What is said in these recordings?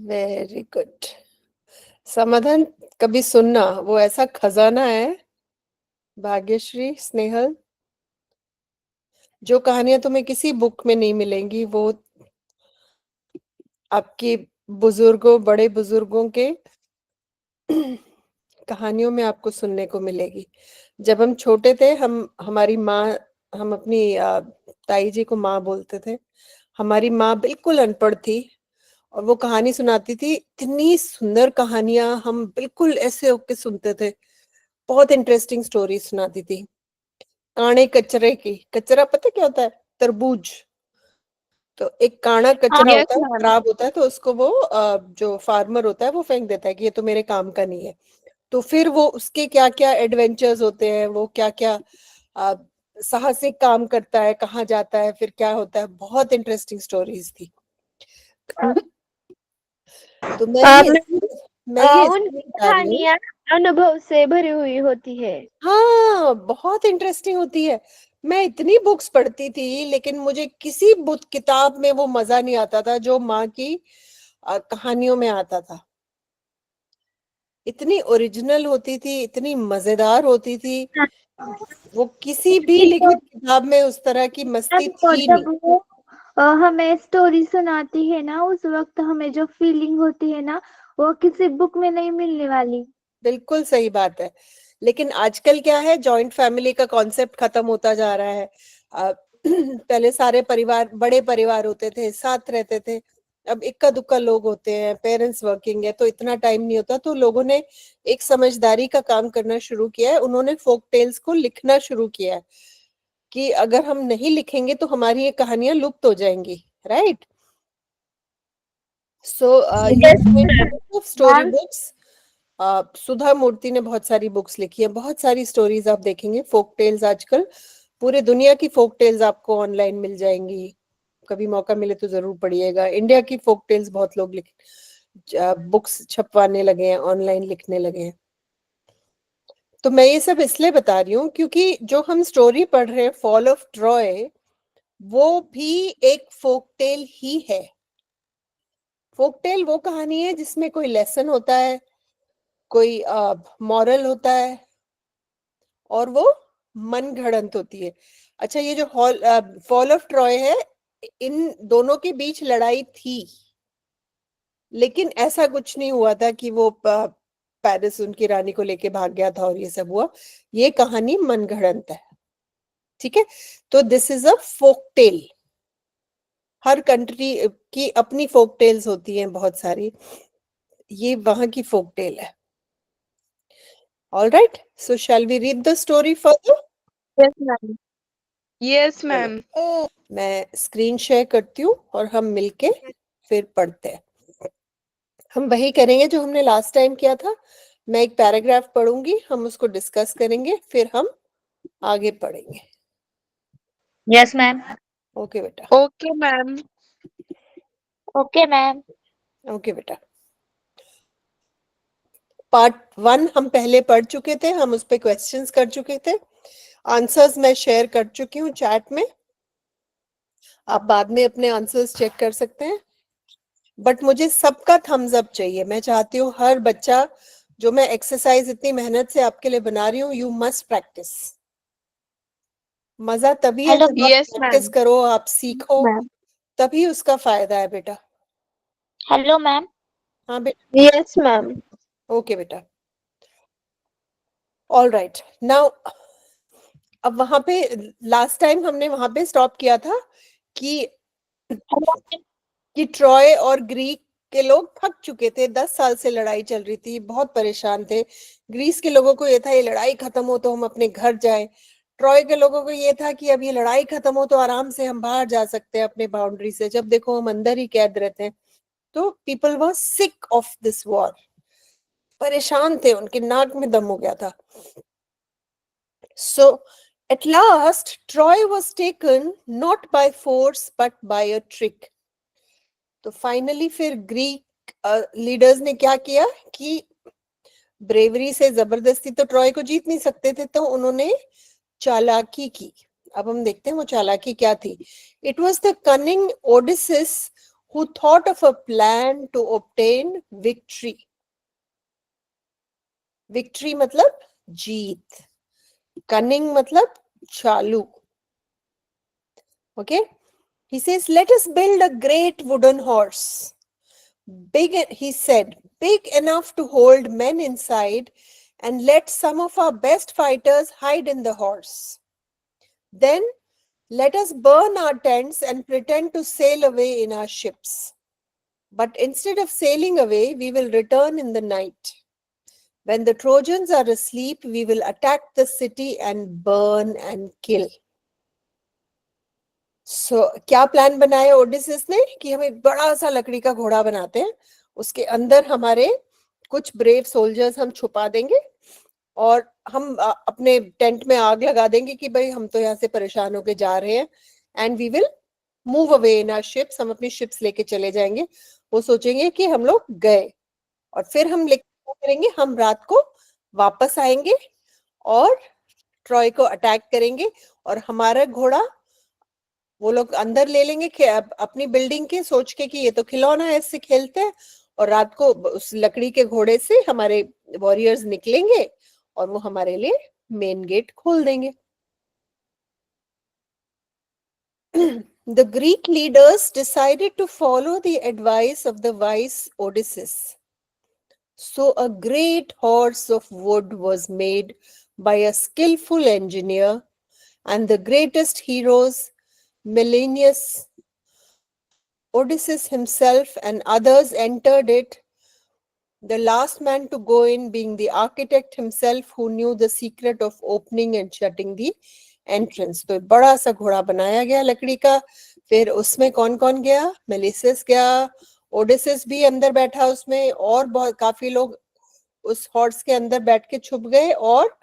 Very good. समाधान कभी सुनना, वो ऐसा खजाना है भाग्यश्री, स्नेहल, जो कहानियां तुम्हें किसी बुक में नहीं मिलेंगी, वो आपके बुजुर्गों, बड़े बुजुर्गों के कहानियों में आपको सुनने को मिलेगी। जब हम छोटे थे, हमारी माँ, हम अपनी ताई जी को माँ बोलते थे। हमारी माँ बिल्कुल अनपढ़ थी और वो कहानी सुनाती थी, इतनी सुंदर कहानियां हम बिल्कुल ऐसे होके सुनते थे। बहुत इंटरेस्टिंग स्टोरी सुनाती थी। काणे कचरे की, कचरा पता क्या होता है? तरबूज। तो एक काना कचरा यस होता है, मैम। खराब होता है, तो उसको वो जो फार्मर होता है वो फेंक देता है कि ये तो मेरे काम का नहीं है। तो फिर वो उसके क्या क्या एडवेंचर्स होते हैं, वो क्या क्या साहसिक काम करता है, कहाँ जाता है, फिर क्या होता है, बहुत इंटरेस्टिंग स्टोरीज थी। तो मैम, मैं ये उनकी इसलिए बता रही हूँ। कहानियाँ अनुभव से भरी हुई होती है। हाँ, बहुत इंटरेस्टिंग होती है। मैं इतनी बुक्स पढ़ती थी, लेकिन मुझे किसी बुक किताब में वो मजा नहीं आता था जो माँ की कहानियों में आता था। इतनी ओरिजिनल होती थी, इतनी मजेदार होती थी। वो किसी भी लिखित किताब में उस तरह की मस्ती और थी नहीं। जब वो हमें स्टोरी सुनाती है ना, उस वक्त हमें जो फीलिंग होती है ना, वो किसी बुक में नहीं मिलने वाली। बिल्कुल सही बात है। लेकिन आजकल क्या है, जॉइंट फैमिली का कॉन्सेप्ट खत्म होता जा रहा है। पहले सारे परिवार, बड़े परिवार होते थे, साथ रहते थे। अब इक्का दुक्का लोग होते हैं, पेरेंट्स वर्किंग है, तो इतना टाइम नहीं होता। तो लोगों ने एक समझदारी का काम करना शुरू किया है, उन्होंने फोक टेल्स को लिखना शुरू किया है कि अगर हम नहीं लिखेंगे तो हमारी ये कहानियां लुप्त हो जाएंगी। Right. So you yes of story ma'am. Books. Sudha Murthy ने बहुत सारी बुक्स लिखी है, बहुत सारी स्टोरीज आप देखेंगे, फोक टेल्स। आजकल पूरे दुनिया की फोक टेल्स आपको ऑनलाइन मिल जाएंगी। कभी मौका मिले तो जरूर पढ़िएगा। इंडिया की फोक टेल्स बहुत लोग लिख बुक्स छपवाने लगे हैं, ऑनलाइन लिखने लगे हैं। तो मैं ये सब इसलिए बता रही हूँ क्योंकि जो हम स्टोरी पढ़ रहे हैं, फॉल ऑफ ट्रॉय, वो भी एक फोक टेल ही है। फोक टेल वो कहानी है जिसमें कोई लेसन होता है, कोई मॉरल होता है, और वो मन घड़ंत होती है। अच्छा, ये जो फॉल ऑफ ट्रॉय है, इन दोनों के बीच लड़ाई थी, लेकिन ऐसा कुछ नहीं हुआ था कि वो पेरिस उनकी रानी को लेके भाग गया था और ये सब हुआ। ये कहानी मन घड़ंत है। ठीक है। तो this is a folk tale. हर कंट्री की अपनी फोक टेल्स होती हैं बहुत सारी। ये वहां की फोक टेल है। All right, so shall we read the story further? Yes ma'am. Yes चलो, मैम। मैं स्क्रीन शेयर करती हूँ और हम मिलके फिर पढ़ते हैं। हम वही करेंगे जो हमने लास्ट टाइम किया था। मैं एक पैराग्राफ पढ़ूंगी, हम उसको डिस्कस करेंगे, फिर हम आगे पढ़ेंगे। Yes ma'am. ओके बेटा। Okay ma'am. Okay ma'am. Okay बेटा। पार्ट 1 हम पहले पढ़ चुके थे, हम उस पे क्वेश्चंस कर चुके थे। आंसर्स मैं शेयर कर चुकी हूँ चैट में, आप बाद में अपने आंसर्स चेक कर सकते हैं। बट मुझे सबका थम्स अप चाहिए। मैं चाहती हूँ हर बच्चा, जो मैं एक्सरसाइज इतनी मेहनत से आपके लिए बना रही हूँ, यू मस्ट प्रैक्टिस। मजा तभी है हेलो जब आप यस प्रैक्टिस मैम। करो, आप सीखो, मैम। तभी उसका फायदा है बेटा। Hello ma'am. हाँ बेटा। Yes ma'am. ओके बेटा। ऑल राइट, नाउ अब वहां पे लास्ट टाइम हमने वहां पे स्टॉप किया था कि ट्रॉय और ग्रीक के लोग थक चुके थे। 10 साल से लड़ाई चल रही थी, बहुत परेशान थे। ग्रीस के लोगों को ये था ये लड़ाई खत्म हो तो हम अपने घर जाएं। ट्रॉय के लोगों को ये था कि अब ये लड़ाई खत्म हो तो आराम से हम बाहर जा सकते हैं अपने बाउंड्री से। जब देखो हम अंदर ही कैद रहते हैं। तो people were sick of this war, परेशान थे, उनके नाक में दम हो गया था। So at last Troy was taken not by force but by a trick. तो फाइनली फिर ग्रीक लीडर्स ने क्या किया कि ब्रेवरी से, जबरदस्ती तो ट्रॉय को जीत नहीं सकते थे, तो उन्होंने चालाकी की। अब हम देखते हैं वो चालाकी क्या थी। It was the cunning Odysseus who thought of a plan to obtain victory. Victory मतलब जीत. Cunning मतलब चालू. Okay? He says, let us build a great wooden horse. Big, he said, big enough to hold men inside, and let some of our best fighters hide in the horse. Then let us burn our tents and pretend to sail away in our ships. But instead of sailing away, we will return in the night. When the Trojans are asleep, we will attack the city and burn and kill. क्या plan बनाया ओडिसिस ने कि हम एक बड़ा सा लकड़ी का घोड़ा बनाते हैं, उसके अंदर हमारे कुछ ब्रेव सोल्जर्स हम छुपा देंगे और हम अपने टेंट में आग लगा देंगे कि भाई हम तो यहाँ से परेशान होके जा रहे हैं, and we will move away in our ships. हम अपनी शिप्स लेके चले जाएंगे. वो सोचेंगे कि हम लोग गए, और फिर हम क्या करेंगे, हम रात को वापस आएंगे और ट्रॉय को अटैक करेंगे, और हमारा घोड़ा वो लोग अंदर ले लेंगे अपनी बिल्डिंग के, सोच के कि ये तो खिलौना है, इससे खेलते हैं. और रात को उस लकड़ी के घोड़े से हमारे वॉरियर्स निकलेंगे और वो हमारे लिए मेन गेट खोल देंगे. The Greek leaders decided to follow the advice of the wise Odysseus. So a great horse of wood was made by a skillful engineer, and the greatest heroes, Menelaus, Odysseus himself, and others entered it, the last man to go in being the architect himself, who knew the secret of opening and shutting the entrance. तो बड़ा सा घोड़ा बनाया गया लकड़ी का. फिर उसमें कौन कौन गया? मेलिसस गया, ओडिसिस भी अंदर बैठा उसमें, और बहुत काफी लोग उस हॉर्स के अंदर बैठ के छुप गए. और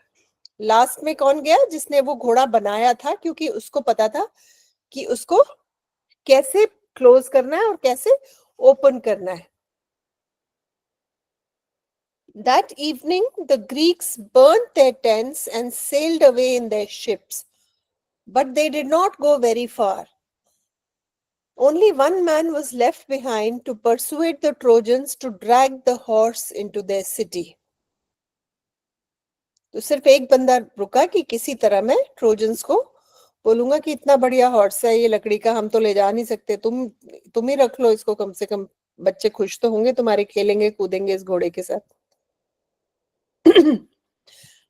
लास्ट में कौन गया? जिसने वो घोड़ा बनाया था, क्योंकि उसको पता था कि उसको कैसे क्लोज करना है और कैसे ओपन करना है. That evening, the Greeks burnt their tents and sailed away in their ships. But they did not go very far. Only one man was left behind to persuade the Trojans to drag the horse into their city. तो सिर्फ एक बंदा रुका कि किसी तरह मैं trojans को बोलूंगा कि इतना बढ़िया हॉर्स है ये लकड़ी का, हम तो ले जा नहीं सकते, तुम ही रख लो इसको, कम से कम बच्चे खुश तो होंगे तुम्हारे, खेलेंगे कूदेंगे इस घोड़े के साथ.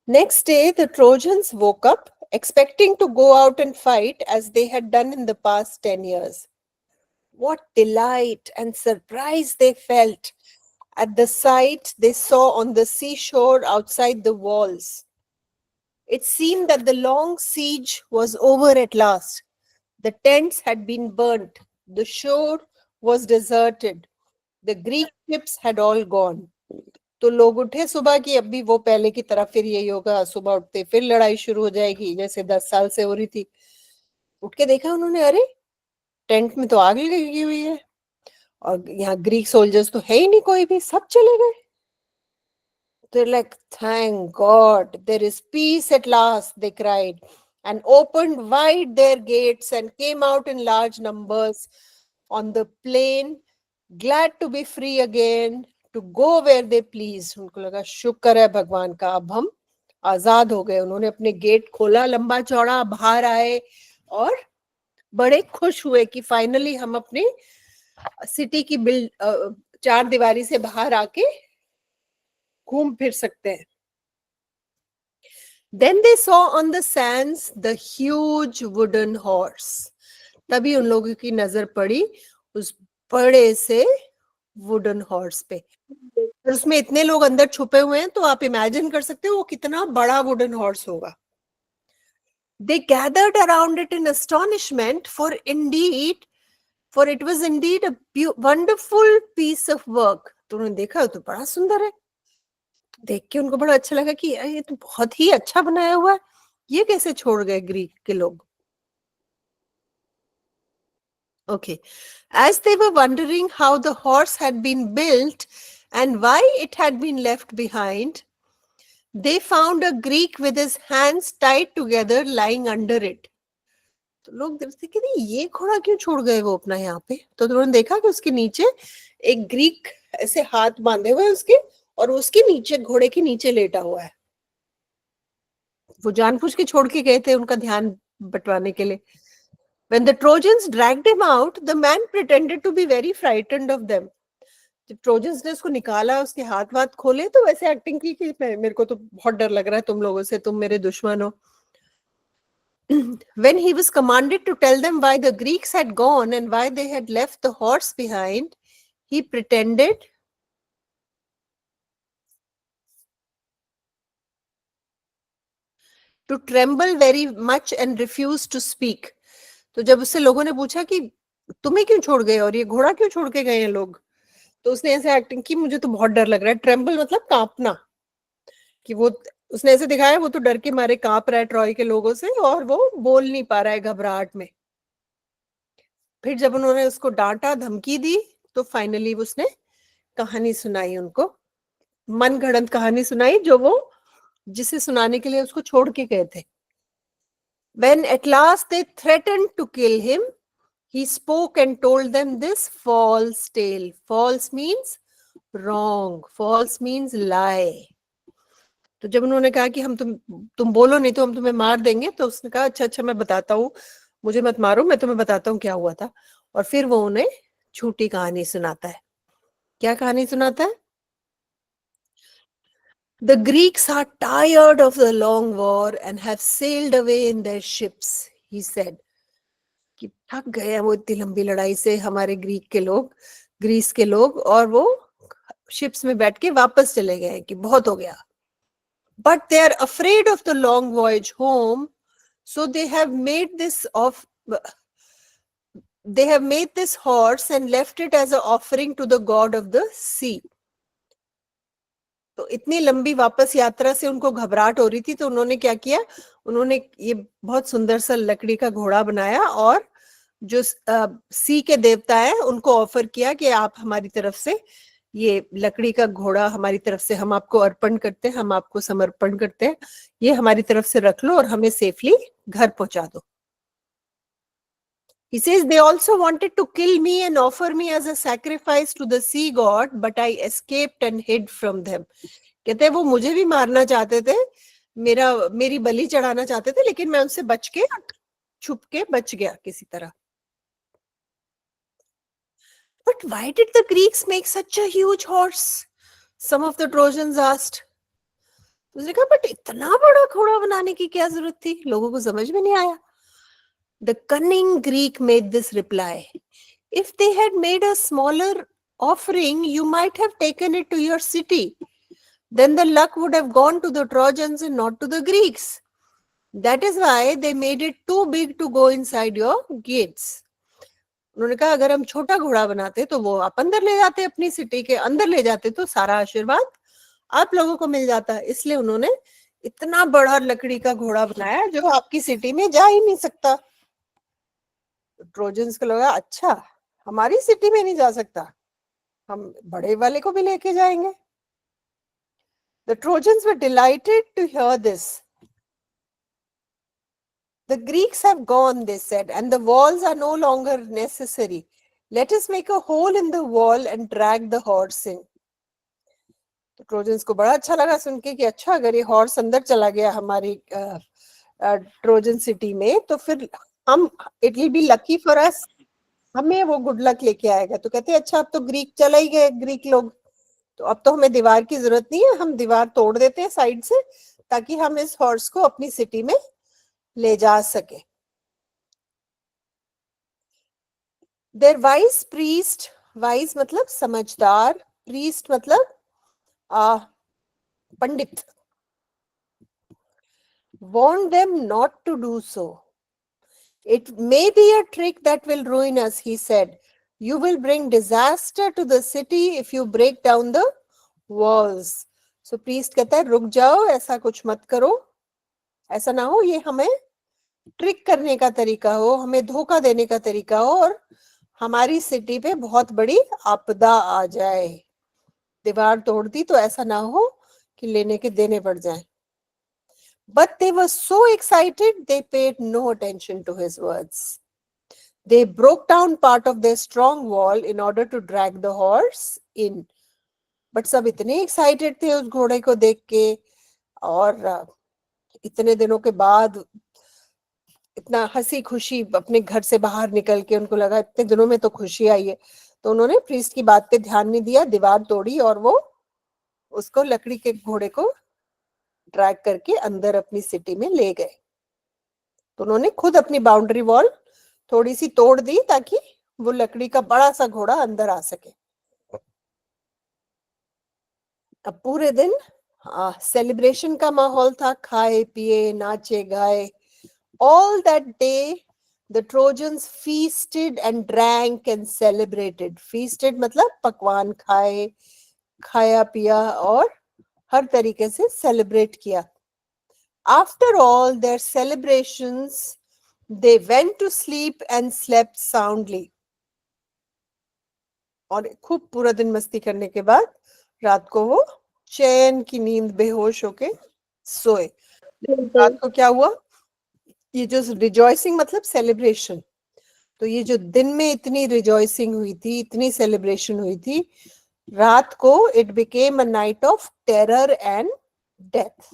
Next day, the Trojans woke up, expecting to go out and fight as they had done in the past 10 years. What delight and surprise they felt at the sight they saw on the seashore outside the walls. It seemed that the long siege was over at last. The tents had been burnt. The shore was deserted. The Greek ships had all gone. तो लोग उठे सुबह की, अभी वो पहले की तरह फिर यही होगा, सुबह उठते फिर लड़ाई शुरू हो जाएगी जैसे 10 साल से हो रही थी. उठ के देखा उन्होंने, अरे टेंट में तो आग लगी हुई है और यहाँ ग्रीक सोल्जर्स तो है ही नहीं कोई भी, सब चले गए. They're like, thank God, there is peace at last, they cried, and opened wide their gates and came out in large numbers on the plain, glad to be free again, to go where they pleased. उनको लगा शुक्र है भगवान का, अब हम आजाद हो गए. उन्होंने अपने गेट खोला लंबा चौड़ा, बाहर आए और बड़े खुश हुए कि फाइनली हम अपने सिटी की चार दीवारी से बाहर आके घूम फिर सकते हैं. Then they saw on the sands the huge wooden horse. तभी उन लोगों की नजर पड़ी उस बड़े से वुडन हॉर्स पे. और उसमें इतने लोग अंदर छुपे हुए हैं, तो आप इमेजिन कर सकते हो वो कितना बड़ा वुडन हॉर्स होगा. They gathered around it in astonishment, for it was indeed a wonderful piece of work. तो उन्होंने देखा तो बड़ा सुंदर है. देख के उनको बड़ा अच्छा लगा कि ये तो बहुत ही अच्छा बनाया हुआ है, ये कैसे छोड़ गए ग्रीक के लोग. Okay. As they were wondering how the horse had been built and why it had been left behind, they found a Greek with his hands tied together lying under it. तो लोग देखते कि नहीं ये घोड़ा क्यों छोड़ गए वो अपना यहाँ पे, तो उन्होंने देखा कि उसके नीचे एक ग्रीक ऐसे हाथ बांधे हुए हैं उसके, और उसके नीचे घोड़े के नीचे लेटा हुआ है। वो जानबूझ के छोड़ के गए थे उनका ध्यान बटवाने के लिए। When the Trojans dragged him out, the man pretended to be very frightened of them. जब ट्रोजन्स ने उसको निकाला, उसके हाथ वाथ खोले, तो वैसे एक्टिंग की कि मेरे को तो बहुत डर लग रहा है तुम लोगों से, तुम मेरे दुश्मन हो। When he was commanded to tell them why the Greeks had gone and why they had left the horse behind, he pretended to tremble very much and refused to speak. तो जब उससे लोगों ने पूछा कि तुम्हें क्यों छोड़ गए और ये घोड़ा क्यों छोड़ के गए हैं लोग, तो उसने ऐसे एक्टिंग की, मुझे तो बहुत डर लग रहा है। ट्रेम्बल मतलब कांपना, कि वो उसने ऐसे दिखाया वो तो डर के मारे कांप रहा है ट्रॉय के लोगों से, और वो बोल नहीं पा रहा है घबराहट में। फिर जब उन्होंने उसको डांटा, धमकी दी, तो फाइनली उसने कहानी सुनाई उनको, मनगढ़ंत कहानी सुनाई, जो वो जिसे सुनाने के लिए उसको छोड़ के गए थे। When at last they threatened to kill him, he spoke and told them this false tale. False means wrong. False means lie. तो जब उन्होंने कहा कि हम तुम बोलो नहीं तो हम तुम्हें मार देंगे, तो उसने कहा अच्छा अच्छा मैं बताता हूँ, मुझे मत मारो, मैं तुम्हें बताता हूँ क्या हुआ था। और फिर वो उन्हें झूठी कहानी सुनाता है। क्या कहानी सुनाता है? The Greeks are tired of the long war and have sailed away in their ships, he said. कि थक गए हैं वो इतनी लंबी लड़ाई से, हमारे ग्रीस के लोग, और वो शिप्स में बैठ के वापस चले गए कि बहुत हो गया। But they are afraid of the long voyage home, so they have made this horse and left it as an offering to the god of the sea. तो इतनी लंबी वापस यात्रा से उनको घबराहट हो रही थी, तो उन्होंने क्या किया, उन्होंने ये बहुत सुंदर सा लकड़ी का घोड़ा बनाया और जो सी के देवता है उनको ऑफर किया कि आप हमारी तरफ से ये लकड़ी का घोड़ा हमारी तरफ से हम आपको अर्पण करते हैं, हम आपको समर्पण करते हैं, ये हमारी तरफ से रख लो और हमें सेफली घर पहुंचा दो। He says they also wanted to kill me and offer me as a sacrifice to the sea god, but I escaped and hid from them. कहते हैं वो मुझे भी मारना चाहते थे, मेरी बलि चढ़ाना चाहते थे, लेकिन मैं उनसे बच के छुप के बच गया किसी तरह। But why did the Greeks make such a huge horse? Some of the Trojans asked. उसने कहा बट इतना बड़ा घोड़ा बनाने की क्या जरूरत थी, लोगों को समझ में नहीं आया। The cunning Greek made this reply. If they had made a smaller offering, you might have taken it to your city. Then the luck would have gone to the Trojans and not to the Greeks. That is why they made it too big to go inside your gates. उन्होंने कहा अगर हम छोटा घोड़ा बनाते तो वो आप अंदर ले जाते, अपनी सिटी के अंदर ले जाते, तो सारा आशीर्वाद आप लोगों को मिल जाता। इसलिए उन्होंने इतना बड़ा लकड़ी का घोड़ा बनाया जो आपकी सिटी में जा ही नहीं सकता। ट्रोजन्स को लगा अच्छा हमारी सिटी में नहीं जा सकता, हम बड़े वाले को भी लेके जाएंगे। The Trojans were delighted to hear this. The Greeks have gone, they said, and the walls are no longer necessary. Let us make a hole in the wall and drag the horse in. तो trojans को बड़ा अच्छा लगा सुन के कि अच्छा अगर ये हॉर्स अंदर चला गया हमारी ट्रोजन सिटी में, तो फिर हम it will be lucky for us, हमें वो गुड लक लेके आएगा। तो कहते हैं अच्छा अब तो ग्रीक चला ही गए ग्रीक लोग, तो अब तो हमें दीवार की जरूरत नहीं है, हम दीवार तोड़ देते हैं साइड से ताकि हम इस हॉर्स को अपनी सिटी में ले जा सके। Their wise priest, wise मतलब समझदार, priest मतलब पंडित, warned them not to do so. It may be a trick that will ruin us, he said. You will bring disaster to the city if you break down the walls. So priest कहता है रुक जाओ, ऐसा कुछ मत करो, ऐसा ना हो ये हमें ट्रिक करने का तरीका हो, हमें धोखा देने का तरीका हो और हमारी सिटी पे बहुत बड़ी आपदा आ जाए। दीवार तोड़ दी तो ऐसा ना हो कि लेने के देने पड़ जाए। But they were so excited, they paid no attention to his words. They broke down part of their strong wall in order to drag the horse in. But सब इतने excited थे उस घोड़े को देख के, और इतने दिनों के बाद इतना हंसी खुशी अपने घर से बाहर निकल के उनको लगा इतने दिनों में तो खुशी आई है, तो उन्होंने प्रीस्ट की बात पे ध्यान नहीं दिया, दीवार तोड़ी और वो उसको लकड़ी के घोड़े को ड्रैग करके अंदर अपनी सिटी में ले गए। तो उन्होंने खुद अपनी बाउंड्री वॉल थोड़ी सी तोड़ दी ताकि वो लकड़ी का बड़ा सा घोड़ा अंदर आ सके। अब पूरे दिन सेलिब्रेशन का माहौल था, खाए पिए नाचे गाए। All that day the Trojans feasted and drank and celebrated. Feasted मतलब पकवान खाए, खाया पिया और हर तरीके से सेलिब्रेट किया। After all their celebrations, they went to sleep and slept soundly. और खूब पूरा दिन मस्ती करने के बाद रात को वो चैन की नींद बेहोश होके सोए। रात को क्या हुआ, ये जो रिजॉइसिंग मतलब सेलिब्रेशन, तो ये जो दिन में इतनी रिजॉइसिंग हुई थी, इतनी सेलिब्रेशन हुई थी, रात को it became a night of terror and death.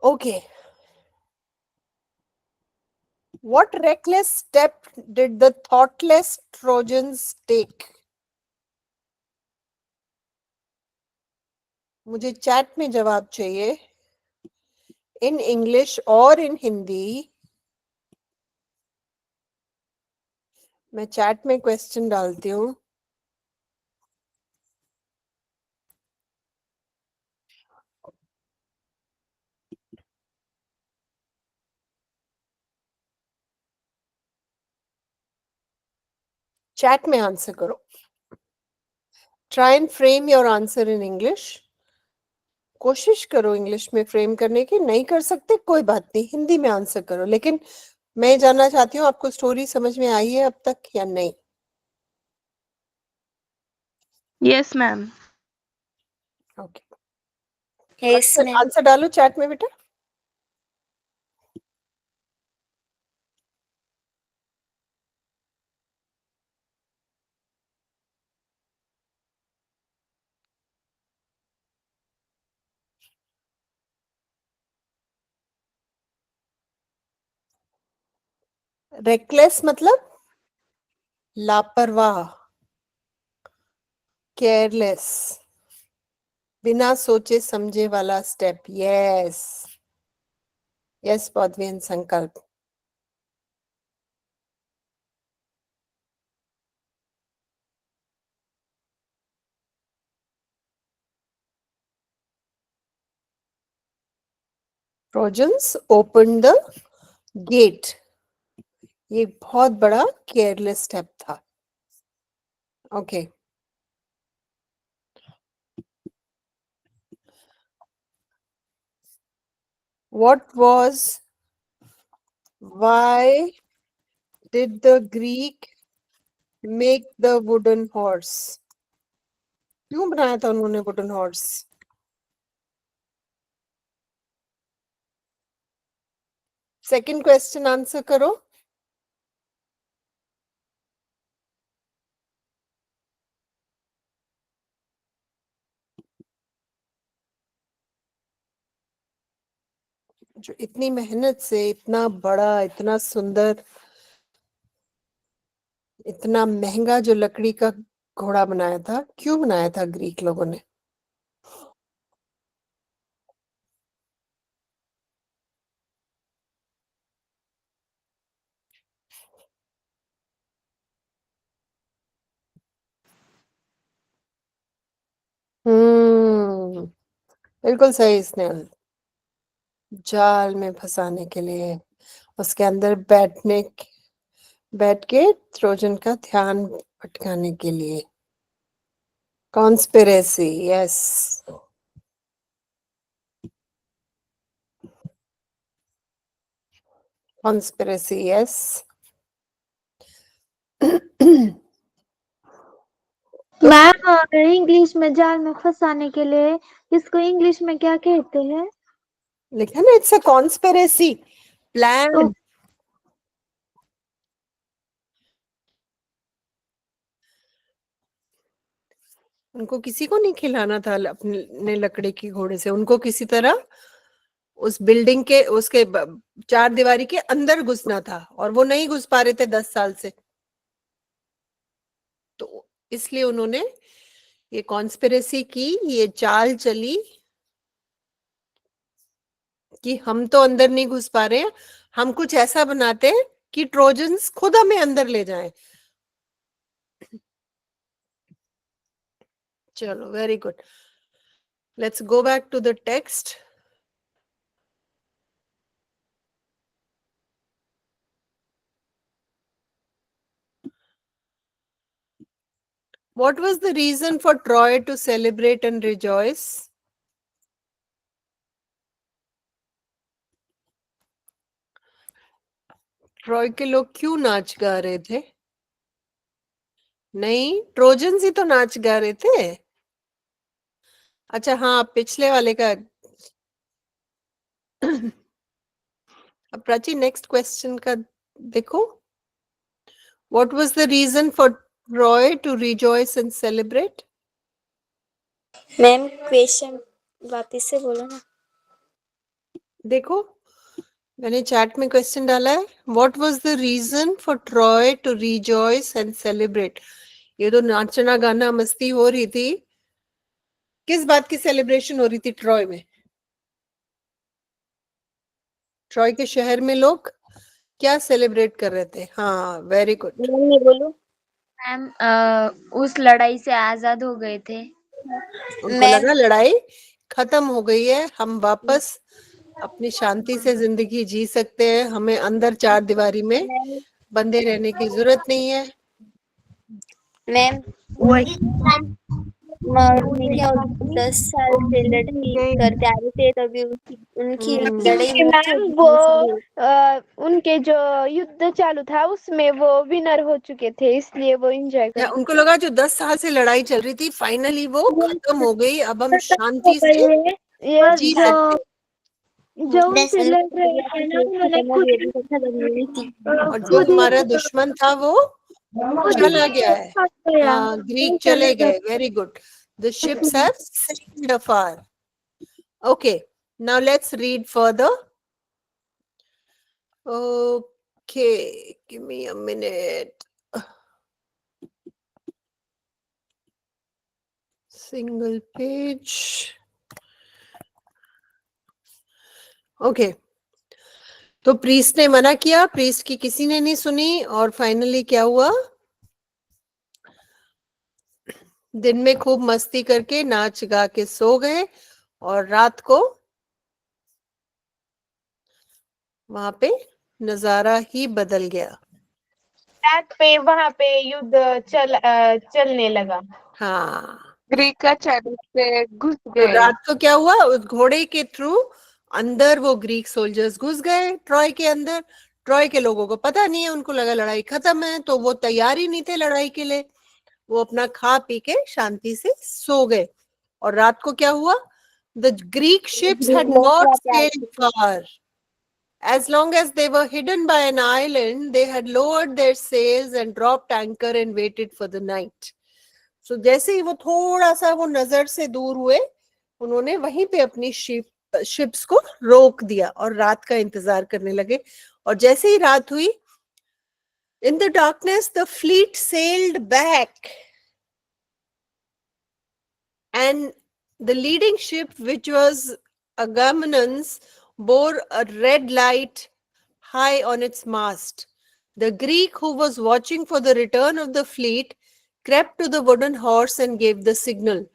Okay, what reckless step did the thoughtless Trojans take? मुझे चैट में जवाब चाहिए, इन इंग्लिश और इन हिंदी। मैं चैट में क्वेश्चन डालती हूँ। चैट में आंसर करो। Try and frame your answer in English. कोशिश करो इंग्लिश में फ्रेम करने की, नहीं कर सकते कोई बात नहीं, हिंदी में आंसर करो। लेकिन मैं जानना चाहती हूँ आपको स्टोरी समझ में आई है अब तक या नहीं? Yes, ma'am. Okay, yes ma'am. Answer डालो चैट में बेटा। रेकलेस मतलब लापरवाह, केयरलेस, बिना सोचे समझे वाला स्टेप। यस यस पौधवेन संकल्प। ट्रोजन्स ओपन द गेट, ये बहुत बड़ा केयरलेस स्टेप था। Okay, what was, why did the Greek make the wooden horse? क्यों बनाया था उन्होंने wooden horse? Second question answer करो। जो इतनी मेहनत से इतना बड़ा, इतना सुंदर, इतना महंगा जो लकड़ी का घोड़ा बनाया था, क्यों बनाया था ग्रीक लोगों ने? बिल्कुल सही स्नेहल, जाल में फंसाने के लिए, उसके अंदर बैठ के ट्रोजन का ध्यान भटकाने के लिए। Conspiracy, yes. Conspiracy, yes. तो मैम इंग्लिश में जाल में फंसाने के लिए इसको इंग्लिश में क्या कहते हैं? लिखा ना, इट्स अ कॉन्स्पिरेसी प्लान। उनको किसी को नहीं खिलाना था अपने लकड़े की घोड़े से, उनको किसी तरह उस बिल्डिंग के उसके चार दीवारी के अंदर घुसना था, और वो नहीं घुस पा रहे थे 10 साल से। तो इसलिए उन्होंने ये कॉन्स्पिरेसी की, ये चाल चली कि हम तो अंदर नहीं घुस पा रहे हैं, हम कुछ ऐसा बनाते हैं कि ट्रोजन्स खुद हमें अंदर ले जाएं। चलो, very good, let's go back to the text. What was the reason for Troy to celebrate and rejoice? Troy के लोग क्यों नाच गा रहे थे? नहीं, ट्रोजन्स ही तो नाच गा रहे थे। अच्छा हाँ, पिछले वाले का अब प्राची नेक्स्ट क्वेश्चन का देखो। What was the reason for Troy to rejoice and celebrate? Ma'am question वापस से बोलो ना। देखो, मैंने चैट में क्वेश्चन डाला है, What was the reason for Troy to rejoice and celebrate? ये तो नाचना गाना मस्ती हो रही थी, किस बात की सेलिब्रेशन हो रही थी ट्रॉय में? ट्रॉय के शहर में लोग क्या सेलिब्रेट कर रहे थे? हाँ, वेरी गुड। मैं बोलूं? मैम उस लड़ाई से आजाद हो गए थे। उनको लगा लड़ाई खत्म हो गई है, हम वापस अपनी शांति से जिंदगी जी सकते हैं, हमें अंदर चार दीवारी में बंधे रहने की जरूरत नहीं है। मैम वही उसमें क्या होता, 10 साल से लड़ाई करते आ रहे थे, तभी उनकी लड़ाई मैम वो उनके जो युद्ध चालू था उसमें वो विनर हो चुके थे, इसलिए वो एंजॉय या कर उनको लगा जो 10 साल से लड़ाई चल रही थी फाइनली वो खत्म हो गई, अब हम शांति से ये जी जो सकते। जो उनसे लड़ रहे थे ना उन्होंने और जो हमारा दुश्मन था वो चला गया है। हाँ, ग्रीक चले गए, very good. The ships have sailed afar. Okay, now let's read further. Okay, give me a minute. Single page. Okay. तो प्रीस्ट ने मना किया, प्रीस्ट की किसी ने नहीं सुनी, और फाइनली क्या हुआ? दिन में खूब मस्ती करके नाच गा के सो गए, और रात को वहां पे नजारा ही बदल गया। रात पे वहां पे युद्ध चलने लगा। हाँ, ग्रीक का चैरिट से घुस तो गए। रात को क्या हुआ, उस घोड़े के थ्रू अंदर वो ग्रीक सोल्जर्स घुस गए ट्रॉय के अंदर। ट्रॉय के लोगों को पता नहीं है, उनको लगा लड़ाई खत्म है, तो वो तैयार ही नहीं थे लड़ाई के लिए, वो अपना खा पी के शांति से सो गए। और रात को क्या हुआ? The Greek ships had not sailed far. As long as they were hidden by an island, they had lowered their sails and dropped anchor and waited for the night. So जैसे ही वो थोड़ा सा वो नजर से दूर हुए, उन्होंने वहीं पे अपनी शिप्स को रोक दिया और रात का इंतजार करने लगे। और जैसे ही रात हुई, in the darkness the fleet sailed back, and the leading ship, which was Agamemnon's, bore a red light high on its mast. The Greek who was watching for the return of the fleet crept to the wooden horse and gave the signal.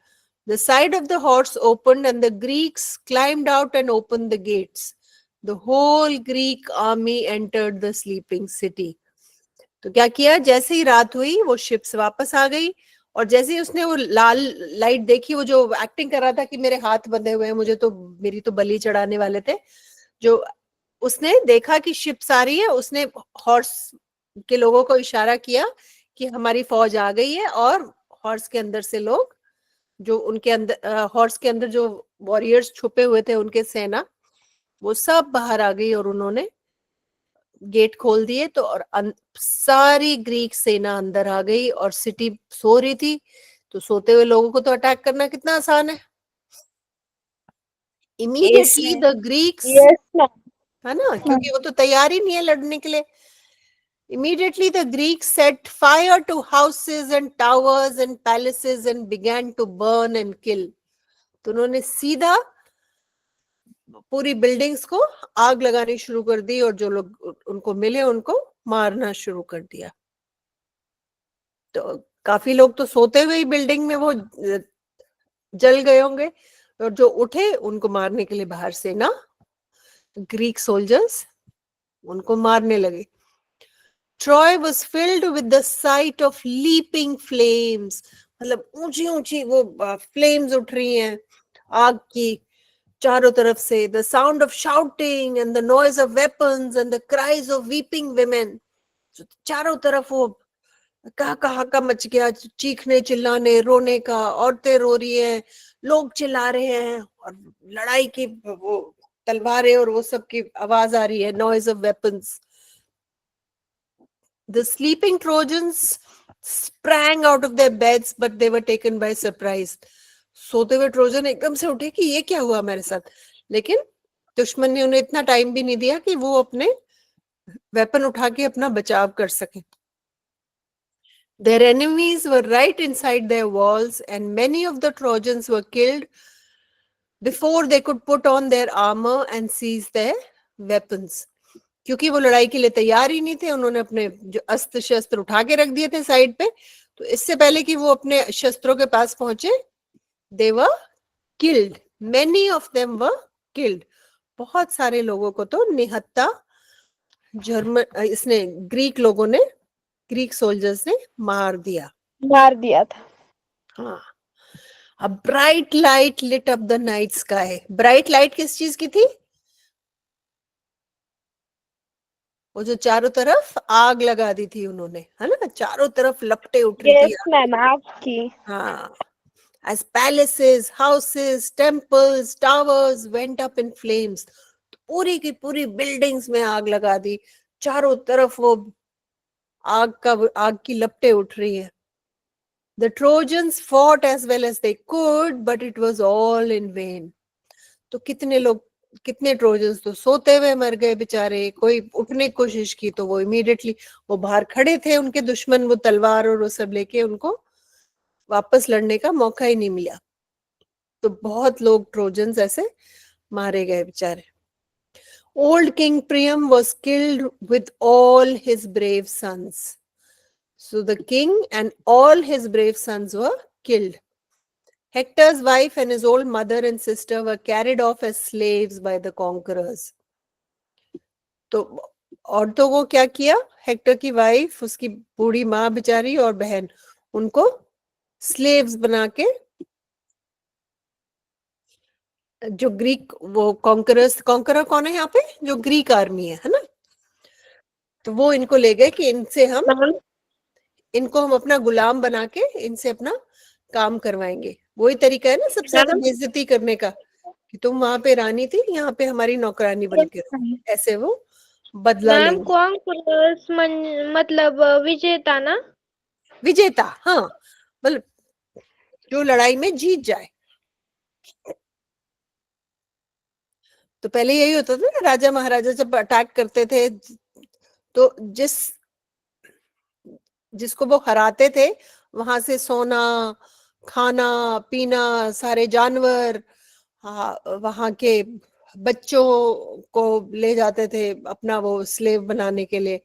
The side of the horse opened, and the Greeks climbed out and opened the gates. The whole Greek army entered the sleeping city. तो क्या किया, जैसे ही रात हुई वो ships वापस आ गई, और जैसे ही उसने वो लाल लाइट देखी, वो जो एक्टिंग कर रहा था कि मेरे हाथ बंधे हुए हैं, मुझे तो मेरी तो बलि चढ़ाने वाले थे, जो उसने देखा कि शिप्स आ रही है, उसने हॉर्स के लोगों को इशारा किया कि हमारी फौज आ गई है, और हॉर्स के अंदर से लोग, जो उनके अंदर हॉर्स के अंदर जो वॉरियर्स छुपे हुए थे, उनके सेना, वो सब बाहर आ गई और उन्होंने गेट खोल दिए। तो और सारी ग्रीक सेना अंदर आ गई और सिटी सो रही थी। तो सोते हुए लोगों को तो अटैक करना कितना आसान है। Immediately the Greeks, yes ma'am. है ना, क्योंकि वो तो तैयार ही नहीं है लड़ने के लिए। Immediately the Greeks set fire to houses and towers and palaces and began to burn and kill. तो उन्होंने सीधा पूरी बिल्डिंग्स को आग लगानी शुरू कर दी और जो लोग उनको मिले उनको मारना शुरू कर दिया। तो काफी लोग तो सोते हुए ही बिल्डिंग में वो जल गए होंगे, और जो उठे उनको मारने के लिए बाहर से ना ग्रीक सोल्जर्स उनको मारने लगे। Troy was filled with the sight of leaping flames. मतलब ऊंची ऊंची वो फ्लेम्स उठ रही हैं आग की चारों तरफ से। The sound of shouting and the noise of weapons and the cries of weeping women. चारों तरफ वो कहा मच गया, चीखने चिल्लाने रोने का, औरतें रो रही हैं, लोग चिल्ला रहे हैं, और लड़ाई की वो तलवारें और वो सब की आवाज आ रही है, noise of weapons. The sleeping Trojans sprang out of their beds, but they were taken by surprise. सोते हुए ट्रोजन एकदम से उठे कि ये क्या हुआ मेरे साथ, लेकिन दुश्मन ने उन्हें इतना टाइम भी नहीं दिया कि वो अपने वेपन उठा के अपना बचाव कर सके। Their enemies were right inside their walls, and many of the Trojans were killed before they could put on their armor and seize their weapons. क्योंकि वो लड़ाई के लिए तैयार ही नहीं थे, उन्होंने अपने जो अस्त्र शस्त्र उठा के रख दिए थे साइड पे। तो इससे पहले कि वो अपने शस्त्रों के पास पहुंचे, they were killed. Many of them were killed. बहुत सारे लोगों को तो निहत्था इसने ग्रीक लोगों ने, ग्रीक सोल्जर्स ने मार दिया था। हाँ। A bright light lit up the night sky. Bright light किस चीज की थी? वो जो चारों तरफ आग लगा दी थी उन्होंने, है ना, चारों तरफ लपटे उठ रही थी। यस मैम, आपकी। हाँ। As palaces, houses, temples, towers went up in flames. पूरी की पूरी बिल्डिंग्स में आग लगा दी, चारों तरफ वो आग की लपटें उठ रही है। The Trojans fought as well as they could, but it was all in vain. तो कितने ट्रोजन्स तो सोते हुए मर गए बेचारे। कोई उठने की कोशिश की तो वो इमीडिएटली, वो बाहर खड़े थे उनके दुश्मन, वो तलवार और वो सब लेके, उनको वापस लड़ने का मौका ही नहीं मिला। तो बहुत लोग ट्रोजन्स ऐसे मारे गए बेचारे। Old King Priam was killed with all his brave sons. So the king and all his brave sons were killed. Hector's wife and his old mother and sister were carried off as slaves by the conquerors. तो औरतों को क्या किया? Hector की wife, उसकी बूढ़ी माँ बेचारी और बहन, उनको स्लेव्स बना के, जो ग्रीक वो कॉन्करर कौन है यहाँ पे? जो ग्रीक आर्मी है ना, तो वो इनको ले गए कि इनको हम अपना गुलाम बना के इनसे अपना काम करवाएंगे। वही तरीका है ना सबसे ज्यादा बेइज्जती करने का, कि तुम वहां पे रानी थी, यहाँ पे हमारी नौकरानी बन के रहो। ऐसे वो बदला लेंगे। मतलब विजेता ना? विजेता, हाँ, मतलब जो लड़ाई में जीत जाए। तो पहले यही होता था ना, राजा महाराजा जब अटैक करते थे, तो जिसको वो हराते थे, वहां से सोना, खाना पीना, सारे जानवर, वहां के बच्चों को ले जाते थे अपना वो स्लेव बनाने के लिए।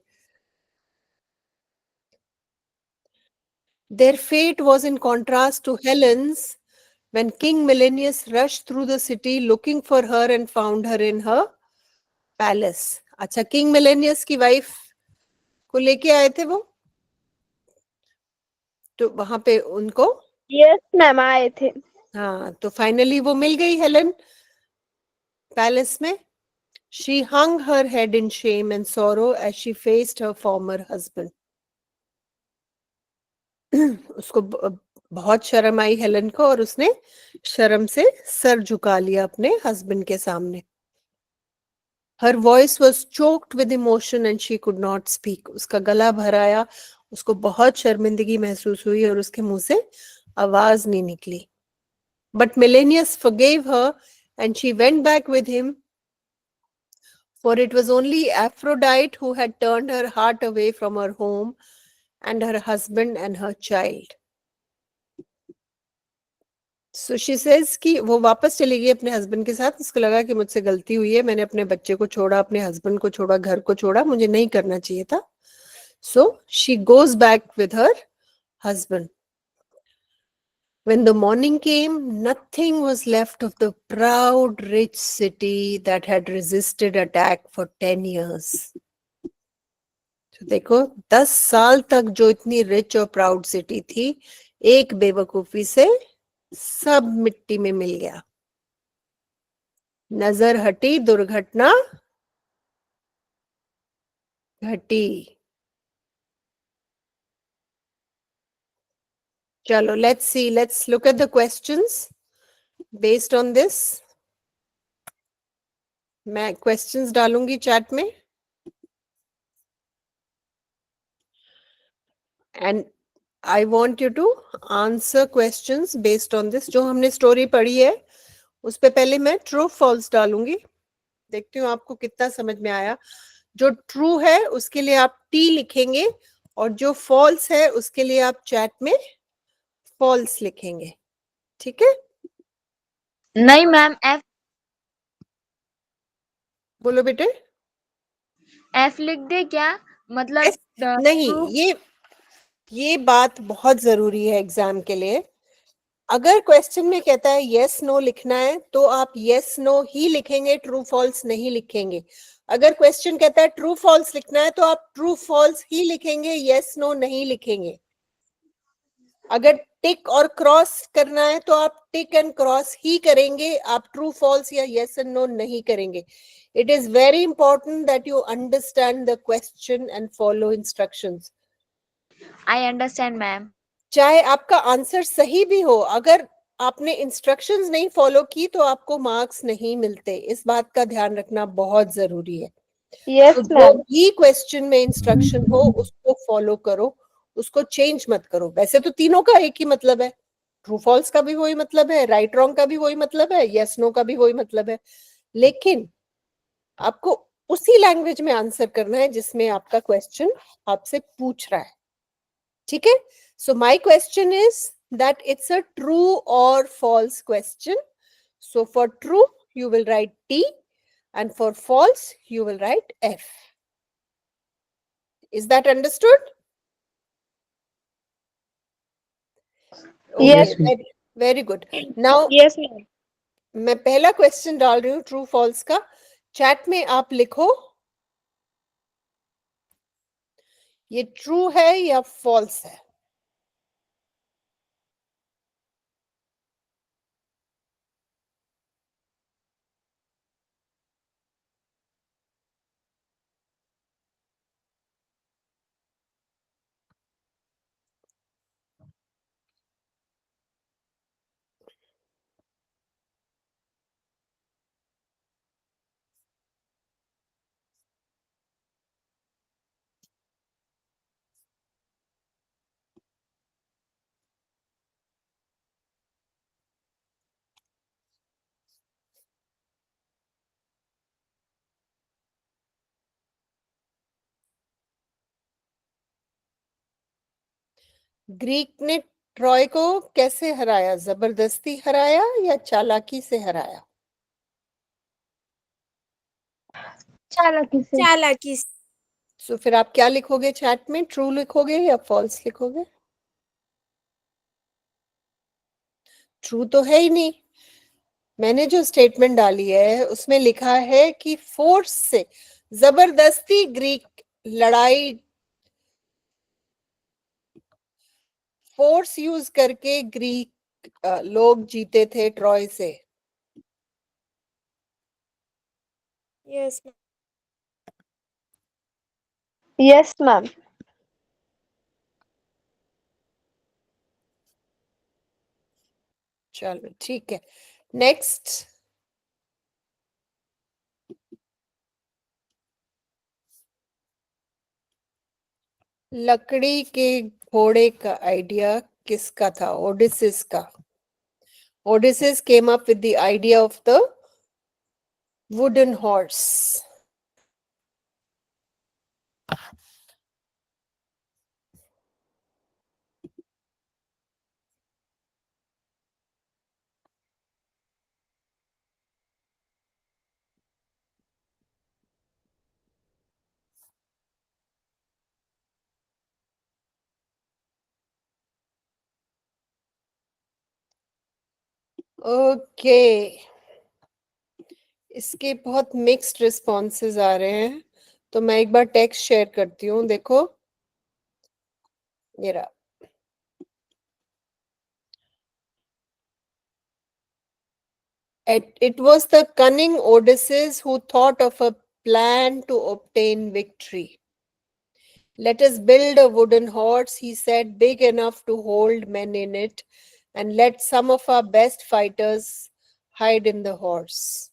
Their fate was in contrast to Helen's when King Millennius rushed through the city looking for her and found her in her palace. अच्छा, किंग मिलेनियस की वाइफ को लेके आए थे वो, तो वहां पे उनको, यस मैम, आए थे। हाँ, तो फाइनली वो मिल गई हेलेन पैलेस में। She hung her head in shame and sorrow as she faced her former husband. उसको बहुत शर्म आई हेलन को और उसने शर्म से सर झुका लिया अपने हस्बैंड के सामने. Her voice was choked with emotion and she could not speak. उसका गला भर आया, उसको बहुत शर्मिंदगी महसूस हुई और उसके मुंह से आवाज नहीं निकली. But Millennius forgave her and she went back with him, for it was only Aphrodite who had turned her heart away from her home and her husband and her child. So she says कि वो वापस चली गई अपने husband के साथ. उसको लगा कि मुझसे गलती हुई है, मैंने अपने बच्चे को छोड़ा, अपने हस्बैंड को छोड़ा, घर को छोड़ा, मुझे नहीं करना चाहिए था. So she goes back with her husband. When the morning came, nothing was left of the proud, rich city that had resisted attack for 10 years. तो देखो 10 साल तक जो इतनी रिच और प्राउड सिटी थी, एक बेवकूफी से सब मिट्टी में मिल गया. नजर हटी, दुर्घटना घटी. चलो, let's look at the questions based on this. मैं questions डालूंगी चैट में and I want you to answer questions based on this. जो हमने स्टोरी पढ़ी है उस पे पहले मैं ट्रू फॉल्स डालूंगी. देखती हूँ आपको कितना समझ में आया. जो ट्रू है उसके लिए आप टी लिखेंगे और जो फॉल्स है उसके लिए आप चैट में फॉल्स लिखेंगे. ठीक है, नहीं मैम, बोलो बेटे. एफ लिख दे क्या? मतलब Yes, नहीं, true? ये बात बहुत जरूरी है एग्जाम के लिए. अगर क्वेश्चन में कहता है यस नो लिखना है तो आप यस नो ही लिखेंगे, ट्रू फॉल्स नहीं लिखेंगे. अगर क्वेश्चन कहता है ट्रू फॉल्स लिखना है तो आप ट्रू फॉल्स ही लिखेंगे, यस नो नहीं लिखेंगे. अगर टिक और क्रॉस करना है तो आप टिक एंड क्रॉस ही करेंगे, आप ट्रू फॉल्स या यस एंड नो नहीं करेंगे. It is very important that you understand the question and follow instructions. I understand ma'am. चाहे आपका आंसर सही भी हो, अगर आपने इंस्ट्रक्शंस नहीं फॉलो की तो आपको मार्क्स नहीं मिलते. इस बात का ध्यान रखना बहुत जरूरी है. यस तो जो मैम. भी क्वेश्चन में इंस्ट्रक्शन हो उसको फॉलो करो, उसको चेंज मत करो. वैसे तो तीनों का एक ही मतलब है, ट्रू फॉल्स का भी वही मतलब है, राइट रॉन्ग का भी वही मतलब है, यस नो का भी वही मतलब है. लेकिन आपको उसी लैंग्वेज में आंसर करना है जिसमें आपका क्वेश्चन आपसे पूछ रहा है. ठीक है. So my question is that it's a true or false question. So for true you will write T and for false you will write F. Is that understood? Yes. Okay, very good. Now yes ma'am. मैं पहला question डाल रही हूँ true false का. Chat में आप लिखो ये ट्रू है या फॉल्स है. ग्रीक ने ट्रॉय को कैसे हराया, जबरदस्ती हराया या चालाकी से हराया. चालाकी से. चालाकी से. सो फिर आप क्या लिखोगे चैट में, ट्रू लिखोगे या फॉल्स लिखोगे. ट्रू तो है ही नहीं. मैंने जो स्टेटमेंट डाली है उसमें लिखा है कि फोर्स से, जबरदस्ती ग्रीक लड़ाई, फोर्स यूज करके ग्रीक लोग जीते थे ट्रॉय से. Yes ma'am. Yes ma'am. चलो ठीक है, नेक्स्ट। लकड़ी के घोड़े का आइडिया किसका था? ओडिसिस का। Odysseus came up with the idea of the wooden horse. Okay, इसके बहुत मिक्स्ड रिस्पॉन्सेज आ रहे हैं, तो मैं एक बार टेक्स्ट शेयर करती हूँ, देखो ये रहा। It was the cunning Odysseus who thought of a plan to obtain victory. Let us build a wooden horse, he said, big enough to hold men in it, and let some of our best fighters hide in the horse.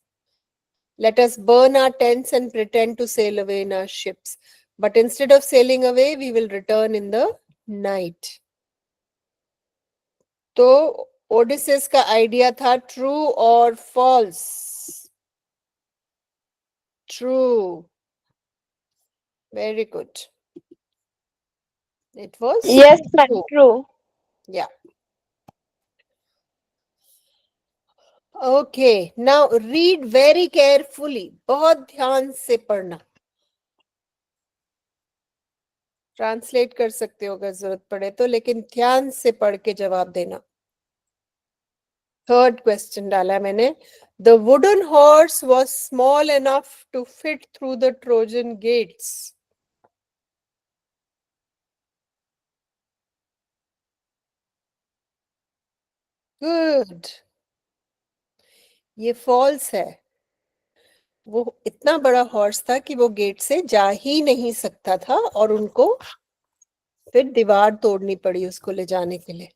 Let us burn our tents and pretend to sail away in our ships. But instead of sailing away, we will return in the night. तो ओडिसिस का idea था true और false? True, very good. It was Yes, ma'am. true. True. Yeah. Okay, now read very carefully. बहुत ध्यान से पढ़ना. Translate कर सकते हो अगर जरूरत पड़े तो, लेकिन ध्यान से पढ़ के जवाब देना. थर्ड क्वेश्चन डाला मैंने. The wooden horse was small enough to fit through the Trojan gates. Good. ये फॉल्स है. वो इतना बड़ा हॉर्स था कि वो गेट से जा ही नहीं सकता था, और उनको फिर दीवार तोड़नी पड़ी उसको ले जाने के लिए.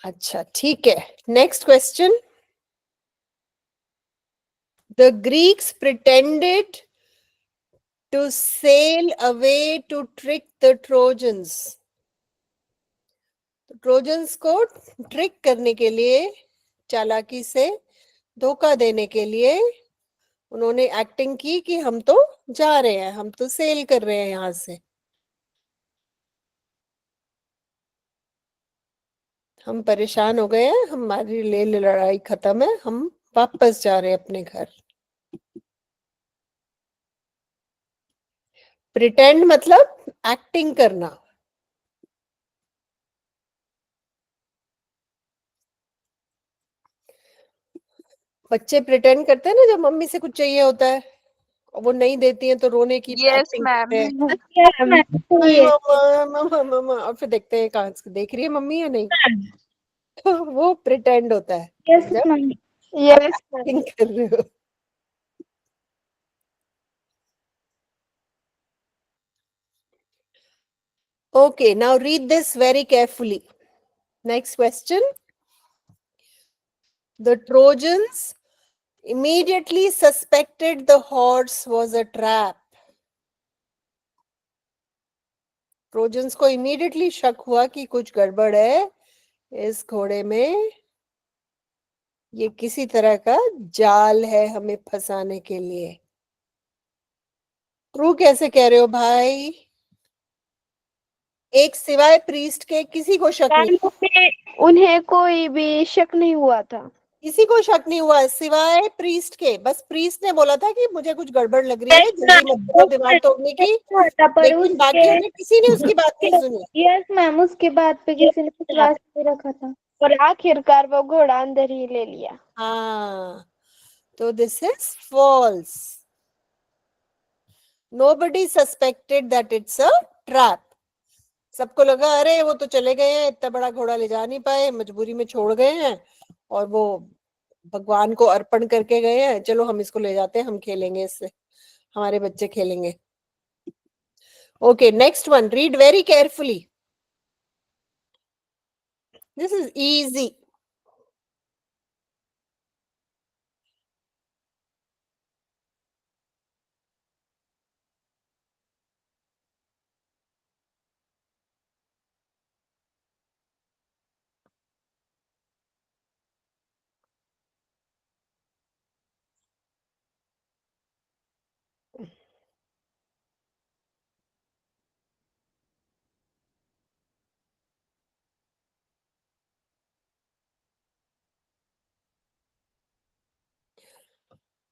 अच्छा ठीक है, next question. The Greeks pretended to sail away to trick the Trojans. Trojans को ट्रिक करने के लिए, चालाकी से धोखा देने के लिए उन्होंने एक्टिंग की कि हम तो जा रहे हैं, हम तो सेल कर रहे हैं यहां से, हम परेशान हो गए हैं, हमारी ले लड़ाई खत्म है, हम वापस जा रहे हैं अपने घर. प्रिटेंड मतलब एक्टिंग करना. बच्चे प्रिटेंड करते हैं ना, जब मम्मी से कुछ चाहिए होता है और वो नहीं देती हैं तो रोने की Yes, एक्टिंग ma'am. करते हैं. Yes, ma'am. नहीं Yes. मम्मा मम्मा मम्मा, और फिर देखते हैं कहाँ से देख रही है मम्मी या नहीं. तो वो प्रिटेंड होता है Yes, जब ma'am. Yes, ma'am. एक्टिंग कर रहे हो. Okay, now read this very carefully. Next question. The Trojans immediately suspected the horse was a trap. Trojans को इमीडिएटली शक हुआ कि कुछ गड़बड़ है इस घोड़े में, ये किसी तरह का जाल है हमें फंसाने के लिए. ट्रू कैसे कह रहे हो भाई? एक सिवाय प्रीस्ट के किसी को शक नहीं, उन्हें कोई भी शक नहीं हुआ था. किसी को शक नहीं हुआ सिवाय प्रीस्ट के. बस प्रीस्ट ने बोला था कि मुझे कुछ गड़बड़ लग रही है, जल्दी मत बताओ दीवार तोड़ने की, लेकिन बाकियों ने किसी ने उसकी बात नहीं सुनी. यस मैम, उसके बाद पे किसी ने विश्वास नहीं रखा था. और आखिरकार वो घोड़ा अंदर ही ले लिया. हाँ, तो this is false. Nobody suspected that it's a trap. सबको लगा अरे वो तो चले गए हैं, इतना बड़ा घोड़ा ले जा नहीं पाए, मजबूरी में छोड़ गए हैं, और वो भगवान को अर्पण करके गए हैं, चलो हम इसको ले जाते हैं, हम खेलेंगे इससे, हमारे बच्चे खेलेंगे. Okay, next one. Read very carefully. This is easy.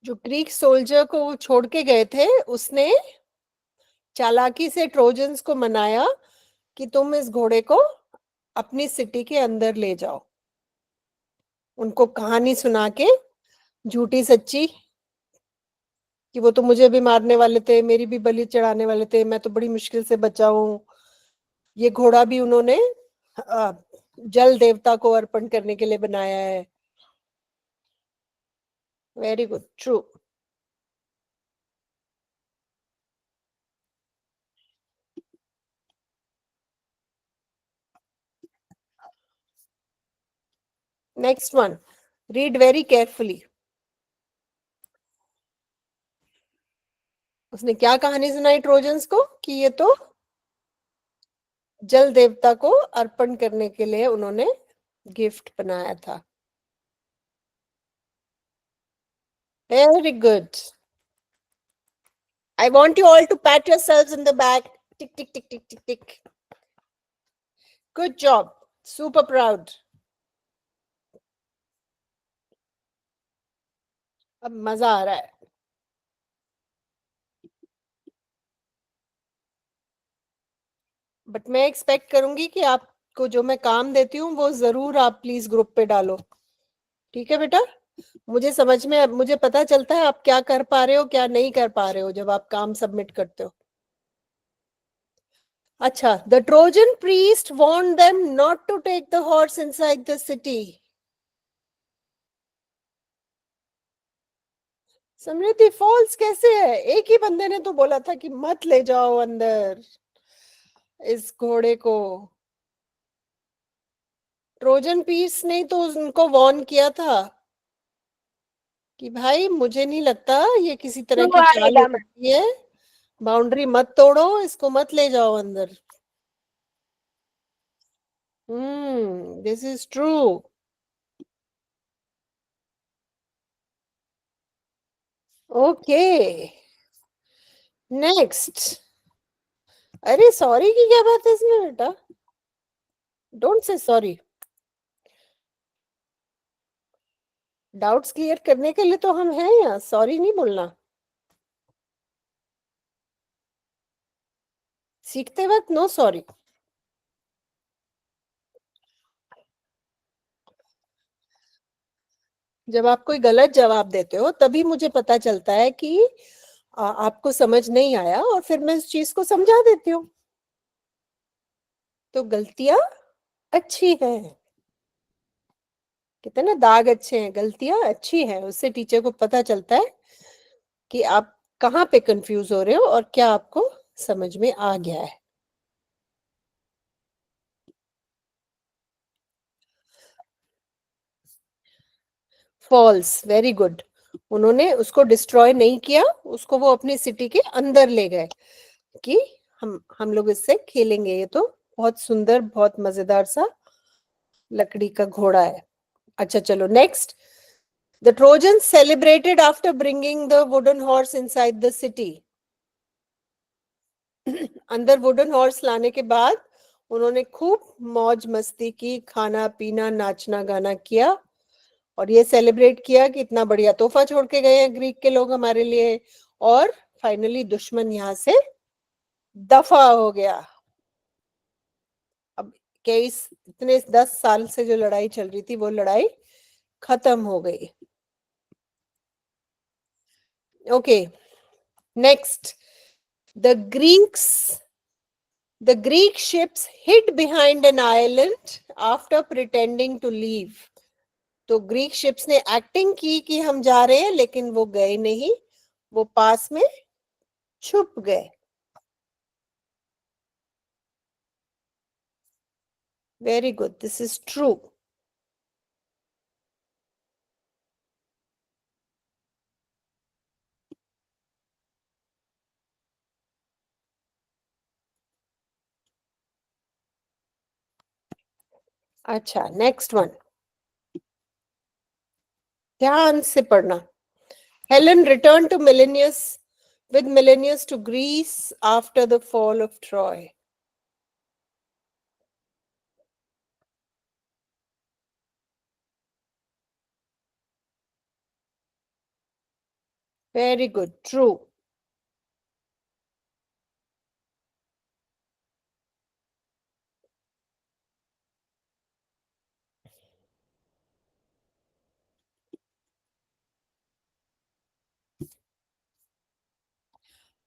जो ग्रीक सोल्जर को वो छोड़ के गए थे, उसने चालाकी से ट्रोजन्स को मनाया कि तुम इस घोड़े को अपनी सिटी के अंदर ले जाओ। उनको कहानी सुना के, झूठी सच्ची, कि वो तो मुझे भी मारने वाले थे, मेरी भी बलि चढ़ाने वाले थे, मैं तो बड़ी मुश्किल से बचा हूं। ये घोड़ा भी उन्होंने जल देवता को अर्पण करने के लिए बनाया है। Very good, true. Next one, read very carefully. उसने क्या कहानी सुनाई ट्रोजन्स को कि ये तो जल देवता को अर्पण करने के लिए उन्होंने गिफ्ट बनाया था। Very good. I want you all to pat yourselves in the back. Tick, tick, tick, tick, tick, tick. Good job. Super proud. अब मजा आ रहा है। बट मैं एक्सपेक्ट करूंगी कि आपको जो मैं काम देती हूँ वो जरूर आप प्लीज ग्रुप पे डालो। ठीक है बेटा? मुझे समझ में, मुझे पता चलता है आप क्या कर पा रहे हो, क्या नहीं कर पा रहे हो जब आप काम सबमिट करते हो। अच्छा, the Trojan priest warned them not to take the horse inside the city. Samriddhi false कैसे है? एक ही बंदे ने तो बोला था कि मत ले जाओ अंदर इस घोड़े को। ट्रोजन पीस ने तो उनको वार्न किया था कि भाई मुझे नहीं लगता ये किसी तरह की चाल हो सकती है, बाउंड्री मत तोड़ो, इसको मत ले जाओ अंदर। This is true. Okay, next. अरे सॉरी की क्या बात है इसमें बेटा? Don't say sorry. Doubts clear करने के लिए तो हम हैं यहाँ, सॉरी नहीं बोलना। सीखते वक्त नो सॉरी। जब आप कोई गलत जवाब देते हो तभी मुझे पता चलता है कि आपको समझ नहीं आया, और फिर मैं इस चीज को समझा देती हूँ। तो गलतियां अच्छी है, कहते ना दाग अच्छे हैं, गलतियां अच्छी हैं। उससे टीचर को पता चलता है कि आप कहाँ पे कंफ्यूज हो रहे हो और क्या आपको समझ में आ गया है। False, very good. उन्होंने उसको डिस्ट्रॉय नहीं किया, उसको वो अपनी सिटी के अंदर ले गए कि हम लोग इससे खेलेंगे। ये तो बहुत सुंदर, बहुत मजेदार सा लकड़ी का घोड़ा है। अच्छा चलो next. The Trojans celebrated after bringing the wooden horse inside the city. अंदर वुडन हॉर्स लाने के बाद उन्होंने खूब मौज मस्ती की, खाना पीना नाचना गाना किया, और ये सेलिब्रेट किया कि इतना बढ़िया तोहफा छोड़ के गए हैं ग्रीक के लोग हमारे लिए, और फाइनली दुश्मन यहाँ से दफा हो गया। अब इतने 10 साल से जो लड़ाई चल रही थी वो लड़ाई खत्म हो गई। Okay, next. The Greek ships hid behind an island after pretending to leave. तो ग्रीक शिप्स ने एक्टिंग की कि हम जा रहे हैं, लेकिन वो गए नहीं, वो पास में छुप गए। Very good. This is true. अच्छा, next one. ध्यान से पढ़ना. Helen returned to with Menelaus to Greece after the fall of Troy. Very good. True.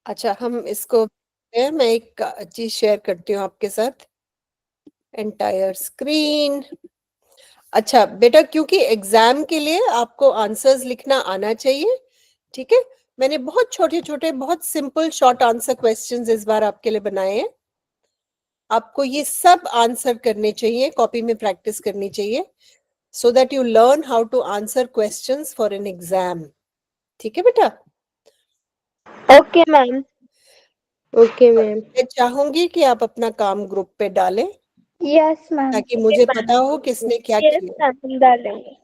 अच्छा, हम इसको मैं एक चीज शेयर करती हूँ आपके साथ. Entire screen. अच्छा बेटा, क्योंकि एग्जाम के लिए आपको आंसर्स लिखना आना चाहिए. ठीक है, मैंने बहुत छोटे छोटे बहुत सिंपल शॉर्ट आंसर क्वेश्चंस इस बार आपके लिए बनाए हैं. आपको ये सब आंसर करने चाहिए, कॉपी में प्रैक्टिस करनी चाहिए, so that you learn how to answer questions for an exam. ठीक है बेटा? Okay ma'am. Okay ma'am. मैं चाहूंगी कि आप अपना काम ग्रुप पे डालें यस मैम. ताकि मुझे पता हो किसने क्या यस किया. मैम, डालेंगे.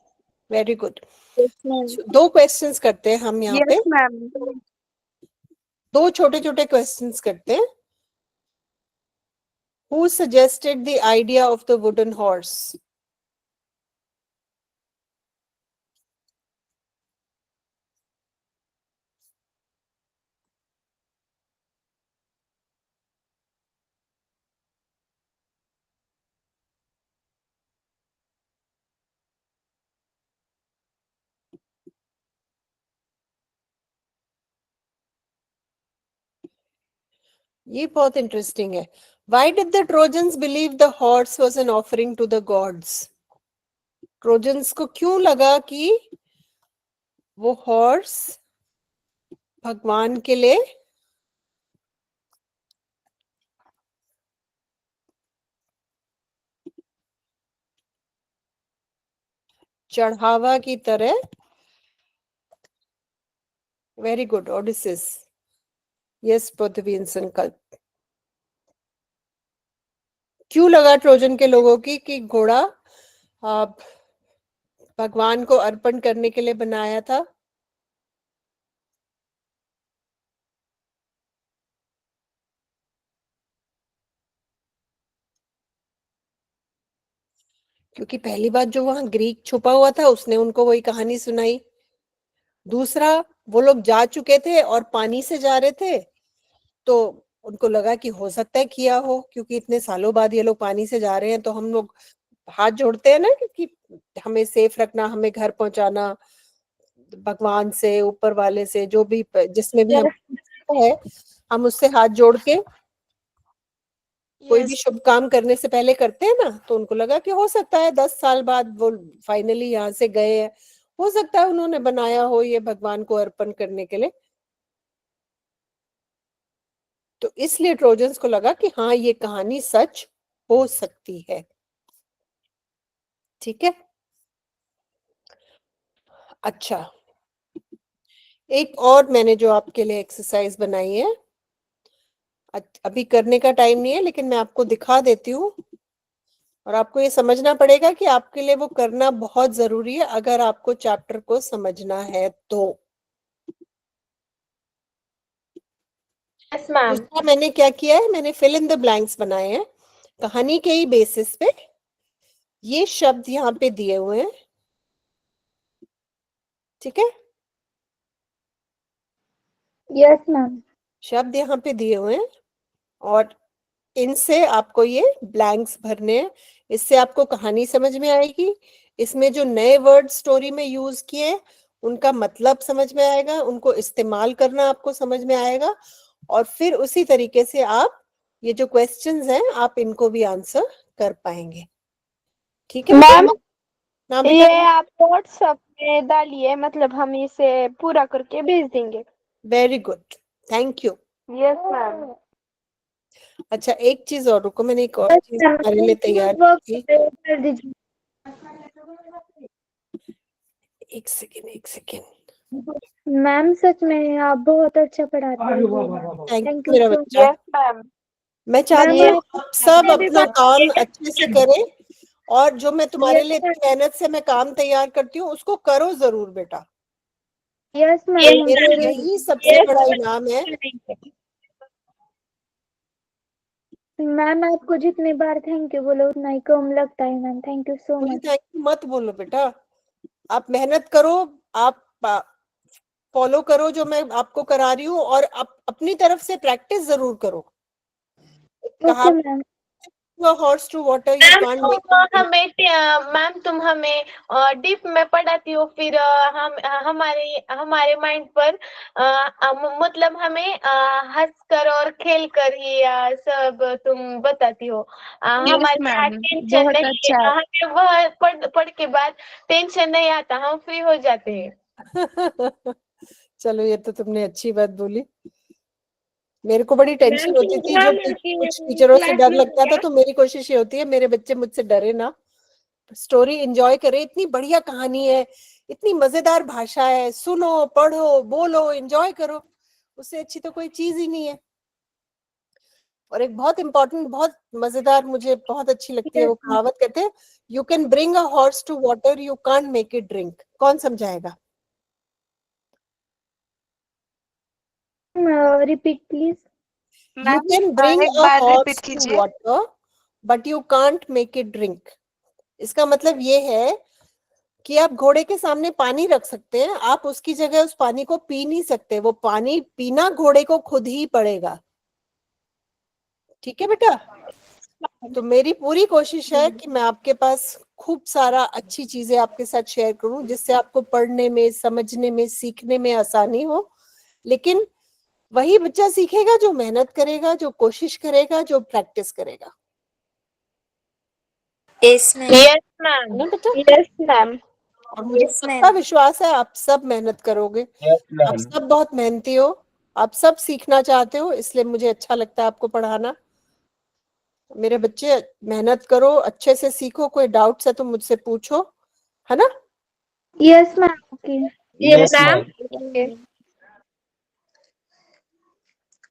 Very good. Yes ma'am. 2 questions करते हैं हम यहाँ पे. Yes, ma'am. 2 छोटे छोटे क्वेश्चंस करते हैं. Who suggested the idea of the wooden horse? ये बहुत इंटरेस्टिंग है. Why did the Trojans believe the horse was an offering to the gods? Trojans को क्यों लगा कि वो हॉर्स भगवान के लिए चढ़ावा की तरह. Very good. Odysseus. Yes, Prithvi Sankalp. क्यों लगा ट्रोजन के लोगों की कि घोड़ा भगवान को अर्पण करने के लिए बनाया था? क्योंकि पहली बात, जो वहां ग्रीक छुपा हुआ था उसने उनको वही कहानी सुनाई. दूसरा, वो लोग जा चुके थे और पानी से जा रहे थे, तो उनको लगा कि हो सकता है किया हो, क्योंकि इतने सालों बाद ये लोग पानी से जा रहे हैं, तो हम लोग हाथ जोड़ते हैं ना कि हमें सेफ रखना, हमें घर पहुंचाना, भगवान से, ऊपर वाले से, जो भी जिसमें भी हम है, हम उससे हाथ जोड़ के कोई भी शुभ काम करने से पहले करते हैं ना. तो उनको लगा कि हो सकता है 10 साल बाद वो फाइनली यहाँ से गए हैं, हो सकता है उन्होंने बनाया हो ये भगवान को अर्पण करने के लिए. तो इसलिए ट्रोजन्स को लगा कि हाँ, ये कहानी सच हो सकती है. ठीक है. अच्छा, एक और मैंने जो आपके लिए एक्सरसाइज बनाई है, अभी करने का टाइम नहीं है, लेकिन मैं आपको दिखा देती हूँ. और आपको ये समझना पड़ेगा कि आपके लिए वो करना बहुत जरूरी है अगर आपको चैप्टर को समझना है तो. Yes ma'am. दूसरा मैंने क्या किया है, मैंने फिल इन द ब्लैंक्स बनाए हैं कहानी के ही बेसिस पे. ये शब्द यहाँ पे दिए हुए हैं. ठीक है, यस मैम. शब्द यहाँ पे दिए हुए हैं और इनसे आपको ये ब्लैंक्स भरने हैं. इससे आपको कहानी समझ में आएगी. इसमें जो नए वर्ड स्टोरी में यूज किए उनका मतलब समझ में आएगा, उनको इस्तेमाल करना आपको समझ में आएगा, और फिर उसी तरीके से आप ये जो क्वेश्चंस हैं आप इनको भी आंसर कर पाएंगे. ठीक है मैम, ना ये बेटा? आप व्हाट्सएप में डालिए, मतलब हम इसे पूरा करके भेज देंगे. Very good, thank you. Yes ma'am. अच्छा, एक चीज और, रुको, मैंने एक और चीज तुम्हारे लिए तैयार की थी। कर दीजिए। एक सेकेंड। मैम सच में आप बहुत अच्छा पढ़ाते हैं। थैंक थैंक यू यू मेरा सो बच्चा। Yes ma'am. मैं चाहती मैम हूँ आप सब मैं भी अपना बात- काम अच्छे से करें, और जो मैं तुम्हारे Yes, लिए इतनी मेहनत से मैं काम तैयार करती हूँ उसको करो जरूर बेटा। यस मैम मेरा यही सबसे बड़ा इनाम है। मैम आपको जितनी बार थैंक यू बोलो उतना ही कम लगता है मैम। थैंक यू सो मुझे मच। थैंक यू मत बोलो बेटा, आप मेहनत करो, आप फॉलो करो जो मैं आपको करा रही हूँ, और अपनी तरफ से प्रैक्टिस जरूर करो। कहा okay ma'am. Horse to water you can't make. Ma'am तुम हमें डीप में पढ़ाती हो, फिर हम हमारे हमारे माइंड पर मतलब हमें हंस कर और खेल कर ही सब तुम बताती हो। यस हमारे साथ मैम, टेंशन बहुत नहीं, अच्छा। हमें वह पढ़ के बाद टेंशन नहीं आता, हम फ्री हो जाते हैं। चलो, ये तो तुमने अच्छी बात बोली। मेरे को बड़ी टेंशन होती थी जब कुछ टीचरों से डर लगता था, तो मेरी कोशिश ये होती है मेरे बच्चे मुझसे डरे ना, स्टोरी एंजॉय करे। इतनी बढ़िया कहानी है, इतनी मजेदार भाषा है, सुनो, पढ़ो, बोलो, एंजॉय करो, उससे अच्छी तो कोई चीज ही नहीं है। और एक बहुत इंपॉर्टेंट, बहुत मजेदार, मुझे बहुत अच्छी लगती है वो कहावत, कहते हैं you can bring a horse to water, you can't make it drink. कौन समझाएगा? Repeat please. You can bring एक a बार horse रिपीट to कीजिए। water, but you can't make it drink. इसका मतलब ये है कि आप घोड़े के सामने पानी रख सकते हैं, आप उसकी जगह उस पानी को पी नहीं सकते। वो पानी पीना घोड़े को खुद ही पड़ेगा। ठीक है बेटा? तो मेरी पूरी कोशिश है कि मैं आपके पास खूब सारा अच्छी चीजें आपके साथ शेयर करूं, जिससे आपको पढ़ने में, समझने में, सीखने में आसानी हो। लेकिन वही बच्चा सीखेगा जो मेहनत करेगा, जो कोशिश करेगा, जो प्रैक्टिस करेगा। Yes ma'am. Yes ma'am. ना बेटा? Yes ma'am. और मुझे Yes, पक्का ma'am. विश्वास है आप सब मेहनत करोगे। आप सब बहुत मेहनती हो, आप सब सीखना चाहते हो, इसलिए मुझे अच्छा लगता है आपको पढ़ाना। मेरे बच्चे, मेहनत करो, अच्छे से सीखो, कोई डाउट्स है तो मुझसे पूछो, है ना? Yes ma'am. Okay yes ma'am.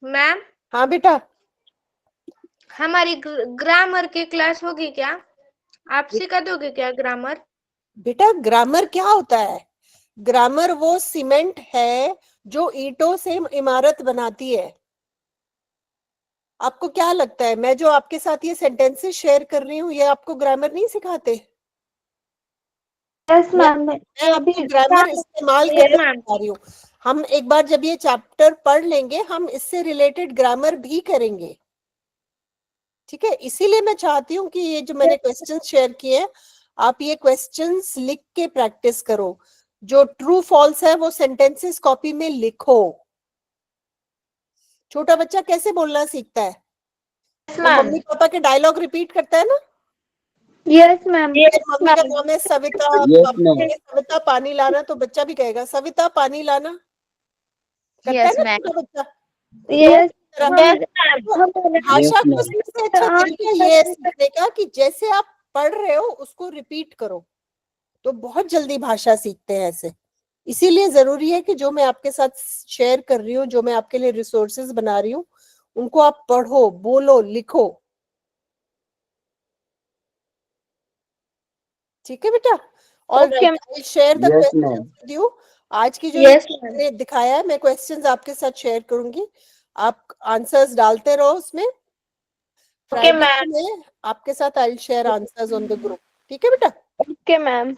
Ma'am हाँ बेटा। हमारी ग्रामर की क्लास होगी क्या? आप सिखा दोगे क्या ग्रामर? बेटा ग्रामर क्या होता है? ग्रामर वो सीमेंट है जो ईंटों से इमारत बनाती है। आपको क्या लगता है मैं जो आपके साथ ये सेंटेंसेस शेयर कर रही हूँ, ये आपको ग्रामर नहीं सिखाते? Yes ma'am. मैं आपको ग्रामर इस्तेमाल करके बता रही हूँ। हम एक बार जब ये चैप्टर पढ़ लेंगे, हम इससे रिलेटेड ग्रामर भी करेंगे। ठीक है? इसीलिए मैं चाहती हूँ कि ये जो मैंने क्वेश्चंस शेयर किए हैं, आप ये क्वेश्चंस लिख के प्रैक्टिस करो। जो ट्रू फॉल्स है वो सेंटेंसेस कॉपी में लिखो। छोटा बच्चा कैसे बोलना सीखता है? वो मम्मी पापा के डायलॉग रिपीट करता है ना। Yes ma'am. मम्मी का नाम है सविता, पापा कहेंगे सविता पानी लाना, तो बच्चा भी कहेगा सविता पानी लाना। करता है यस ना मैम। छोटा बच्चा? यस भाषा को सबसे अच्छा तरीका ये है सीखने का कि जैसे आप पढ़ रहे हो उसको रिपीट करो, तो बहुत जल्दी भाषा सीखते हैं ऐसे। इसीलिए जरूरी है कि जो मैं आपके साथ शेयर कर रही हूँ, जो मैं आपके लिए रिसोर्सेज बना रही हूँ, उनको आप पढ़ो, बोलो, लिखो। ठीक है बेटा? Alright, I share the questions with you. आज की जो मैंने दिखाया है, मैं क्वेश्चंस आपके साथ शेयर करूंगी, आप आंसर्स डालते रहो उसमें। फ्राइडे को मैं आपके साथ I share answers on the group. ठीक है बेटा? Okay ma'am.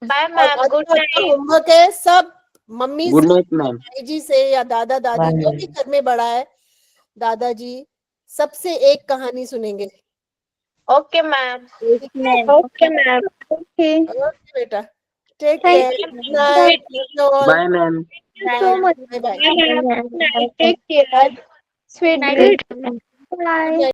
Bye ma'am. Good night. Homework है सब मम्मी से, भाई जी से या दादा दादी जो भी घर में बड़ा है, दादाजी, सबसे एक कहानी सुनेंगे। Okay ma'am. Okay, ma'am. Okay okay बेटा, take thank care, good night, Bye, ma'am. You so much. Bye bye. Take care. Sweet dream. Bye.